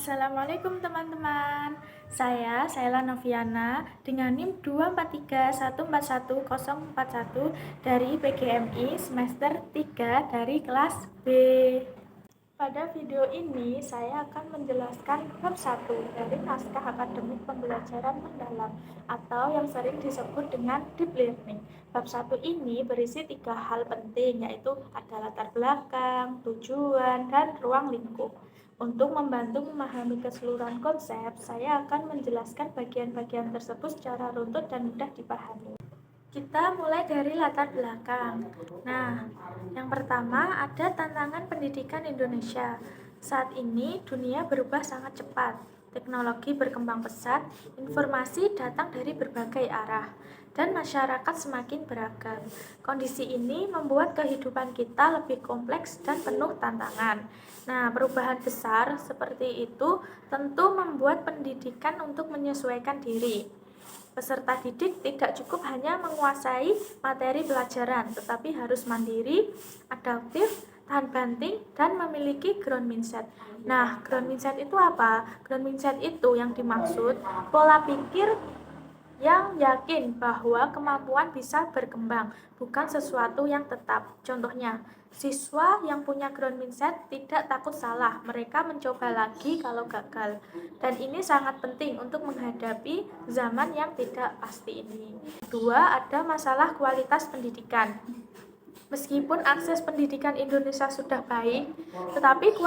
Assalamualaikum teman-teman. Saya Saila Noviana dengan NIM 243141041 dari PGMI semester 3 dari kelas B. Pada video ini saya akan menjelaskan bab 1 dari naskah akademik pembelajaran mendalam atau yang sering disebut dengan deep learning. Bab 1 ini berisi 3 hal penting, yaitu ada latar belakang, tujuan, dan ruang lingkup. Untuk membantu memahami keseluruhan konsep, saya akan menjelaskan bagian-bagian tersebut secara runtut dan mudah dipahami. Kita mulai dari latar belakang. Nah, yang pertama ada tantangan pendidikan Indonesia. Saat ini dunia berubah sangat cepat. Teknologi berkembang pesat, informasi datang dari berbagai arah, dan masyarakat semakin beragam. Kondisi ini membuat kehidupan kita lebih kompleks dan penuh tantangan. Nah, perubahan besar seperti itu tentu membuat pendidikan untuk menyesuaikan diri. Peserta didik tidak cukup hanya menguasai materi pelajaran, tetapi harus mandiri, adaptif, tahan banting, dan memiliki growth mindset. Nah, growth mindset itu apa? Growth mindset itu yang dimaksud pola pikir yang yakin bahwa kemampuan bisa berkembang, bukan sesuatu yang tetap. Contohnya, siswa yang punya growth mindset tidak takut salah, mereka mencoba lagi kalau gagal. Dan ini sangat penting untuk menghadapi zaman yang tidak pasti ini. Kedua, ada masalah kualitas pendidikan. Meskipun akses pendidikan Indonesia sudah baik, tetapi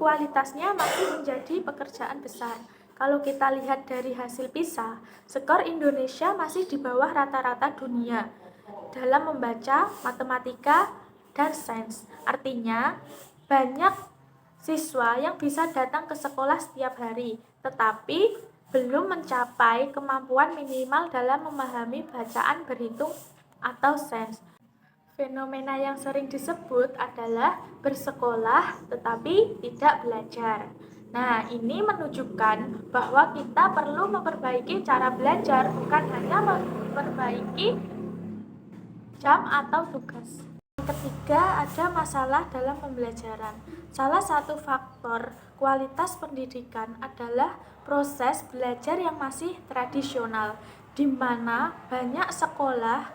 kualitasnya masih menjadi pekerjaan besar. Kalau kita lihat dari hasil PISA, skor Indonesia masih di bawah rata-rata dunia dalam membaca, matematika, dan sains. Artinya, banyak siswa yang bisa datang ke sekolah setiap hari, tetapi belum mencapai kemampuan minimal dalam memahami bacaan, berhitung, atau sains. Fenomena yang sering disebut adalah bersekolah tetapi tidak belajar. Nah, ini menunjukkan bahwa kita perlu memperbaiki cara belajar, bukan hanya memperbaiki jam atau tugas. Yang ketiga, ada masalah dalam pembelajaran. Salah satu faktor kualitas pendidikan adalah proses belajar yang masih tradisional, di mana banyak sekolah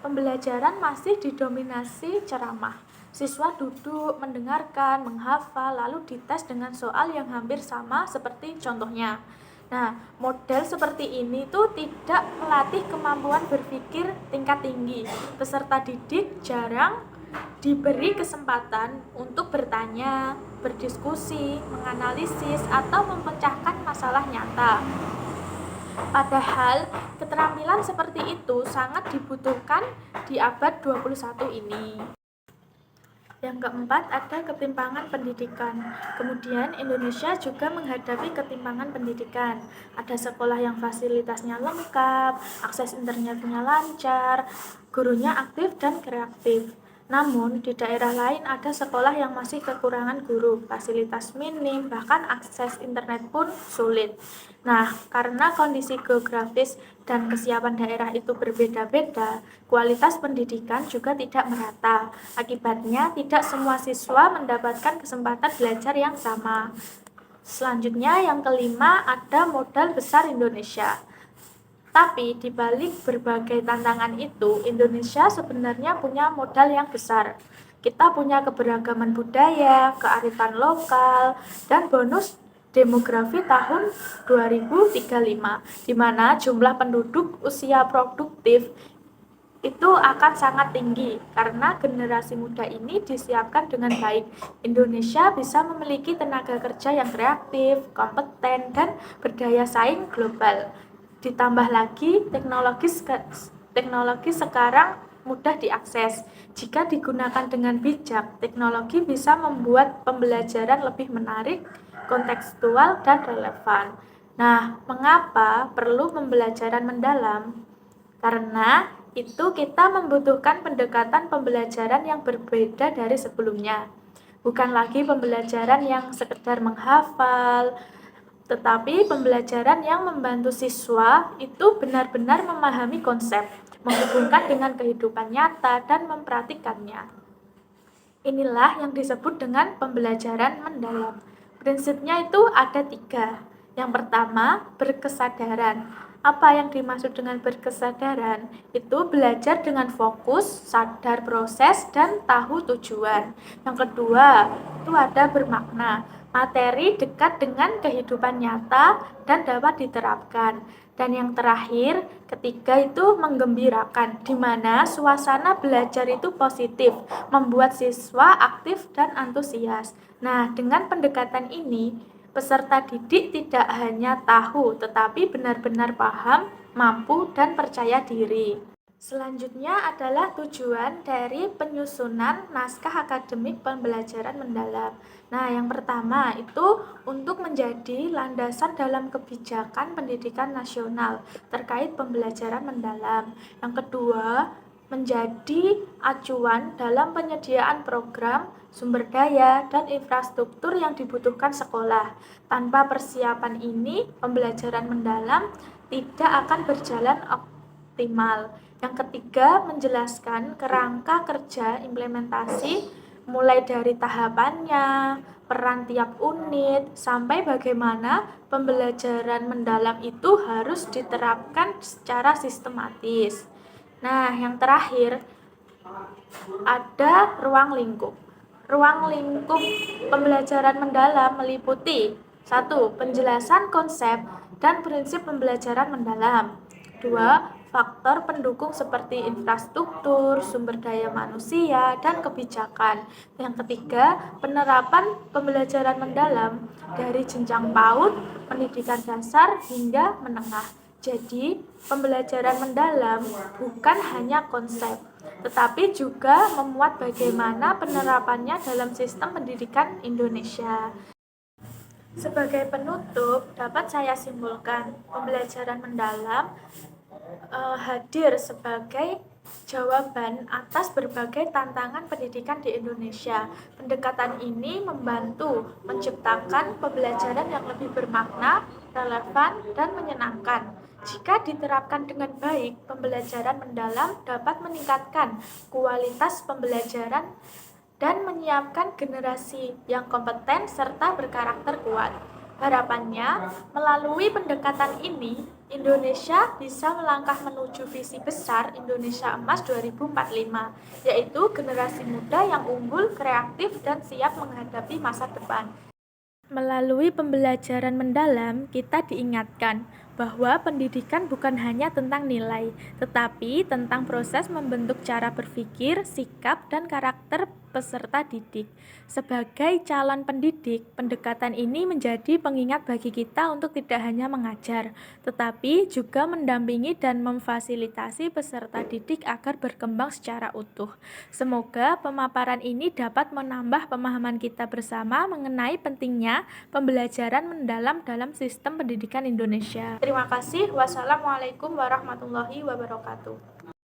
pembelajaran masih didominasi ceramah. Siswa duduk, mendengarkan, menghafal, lalu dites dengan soal yang hampir sama seperti contohnya. Nah, model seperti ini tuh tidak melatih kemampuan berpikir tingkat tinggi. Peserta didik jarang diberi kesempatan untuk bertanya, berdiskusi, menganalisis, atau memecahkan masalah nyata. Padahal, keterampilan seperti itu sangat dibutuhkan di abad 21 ini. Yang keempat, ada ketimpangan pendidikan. Kemudian, Indonesia juga menghadapi ketimpangan pendidikan. Ada sekolah yang fasilitasnya lengkap, akses internetnya lancar, gurunya aktif dan kreatif. Namun, di daerah lain ada sekolah yang masih kekurangan guru, fasilitas minim, bahkan akses internet pun sulit. Nah, karena kondisi geografis dan kesiapan daerah itu berbeda-beda, kualitas pendidikan juga tidak merata. Akibatnya, tidak semua siswa mendapatkan kesempatan belajar yang sama. Selanjutnya, yang kelima, ada modal besar Indonesia. Tapi di balik berbagai tantangan itu, Indonesia sebenarnya punya modal yang besar. Kita punya keberagaman budaya, kearifan lokal, dan bonus demografi tahun 2035, di mana jumlah penduduk usia produktif itu akan sangat tinggi karena generasi muda ini disiapkan dengan baik. Indonesia bisa memiliki tenaga kerja yang kreatif, kompeten, dan berdaya saing global. Ditambah lagi teknologi sekarang mudah diakses. Jika digunakan dengan bijak, teknologi bisa membuat pembelajaran lebih menarik, kontekstual, dan relevan. Nah, mengapa perlu pembelajaran mendalam? Karena itu kita membutuhkan pendekatan pembelajaran yang berbeda dari sebelumnya. Bukan lagi pembelajaran yang sekedar menghafal, tetapi pembelajaran yang membantu siswa itu benar-benar memahami konsep, menghubungkan dengan kehidupan nyata, dan mempraktikkannya. Inilah yang disebut dengan pembelajaran mendalam. Prinsipnya itu ada 3. Yang pertama, berkesadaran. Apa yang dimaksud dengan berkesadaran? Itu belajar dengan fokus, sadar proses, dan tahu tujuan. Yang kedua, itu ada bermakna. Materi dekat dengan kehidupan nyata dan dapat diterapkan. Dan yang terakhir, ketiga itu menggembirakan, di mana suasana belajar itu positif, membuat siswa aktif dan antusias. Nah, dengan pendekatan ini, peserta didik tidak hanya tahu, tetapi benar-benar paham, mampu, dan percaya diri. Selanjutnya adalah tujuan dari penyusunan naskah akademik pembelajaran mendalam. Nah, yang pertama itu untuk menjadi landasan dalam kebijakan pendidikan nasional terkait pembelajaran mendalam. Yang kedua, menjadi acuan dalam penyediaan program, sumber daya, dan infrastruktur yang dibutuhkan sekolah. Tanpa persiapan ini, pembelajaran mendalam tidak akan berjalan optimal. Yang ketiga, menjelaskan kerangka kerja implementasi mulai dari tahapannya, peran tiap unit, sampai bagaimana pembelajaran mendalam itu harus diterapkan secara sistematis. Nah, yang terakhir ada ruang lingkup. Ruang lingkup pembelajaran mendalam meliputi 1. Penjelasan konsep dan prinsip pembelajaran mendalam. 2. Faktor pendukung seperti infrastruktur, sumber daya manusia, dan kebijakan. Yang ketiga, penerapan pembelajaran mendalam dari jenjang PAUD, pendidikan dasar, hingga menengah. Jadi, pembelajaran mendalam bukan hanya konsep, tetapi juga memuat bagaimana penerapannya dalam sistem pendidikan Indonesia. Sebagai penutup, dapat saya simpulkan, pembelajaran mendalam hadir sebagai jawaban atas berbagai tantangan pendidikan di Indonesia. Pendekatan ini membantu menciptakan pembelajaran yang lebih bermakna, relevan, dan menyenangkan. Jika diterapkan dengan baik, pembelajaran mendalam dapat meningkatkan kualitas pembelajaran dan menyiapkan generasi yang kompeten serta berkarakter kuat. Harapannya, melalui pendekatan ini, Indonesia bisa melangkah menuju visi besar Indonesia Emas 2045, yaitu generasi muda yang unggul, kreatif, dan siap menghadapi masa depan. Melalui pembelajaran mendalam, kita diingatkan bahwa pendidikan bukan hanya tentang nilai, tetapi tentang proses membentuk cara berpikir, sikap, dan karakter peserta didik. Sebagai calon pendidik, pendekatan ini menjadi pengingat bagi kita untuk tidak hanya mengajar, tetapi juga mendampingi dan memfasilitasi peserta didik agar berkembang secara utuh. Semoga pemaparan ini dapat menambah pemahaman kita bersama mengenai pentingnya pembelajaran mendalam dalam sistem pendidikan Indonesia. Terima kasih. Wassalamualaikum warahmatullahi wabarakatuh.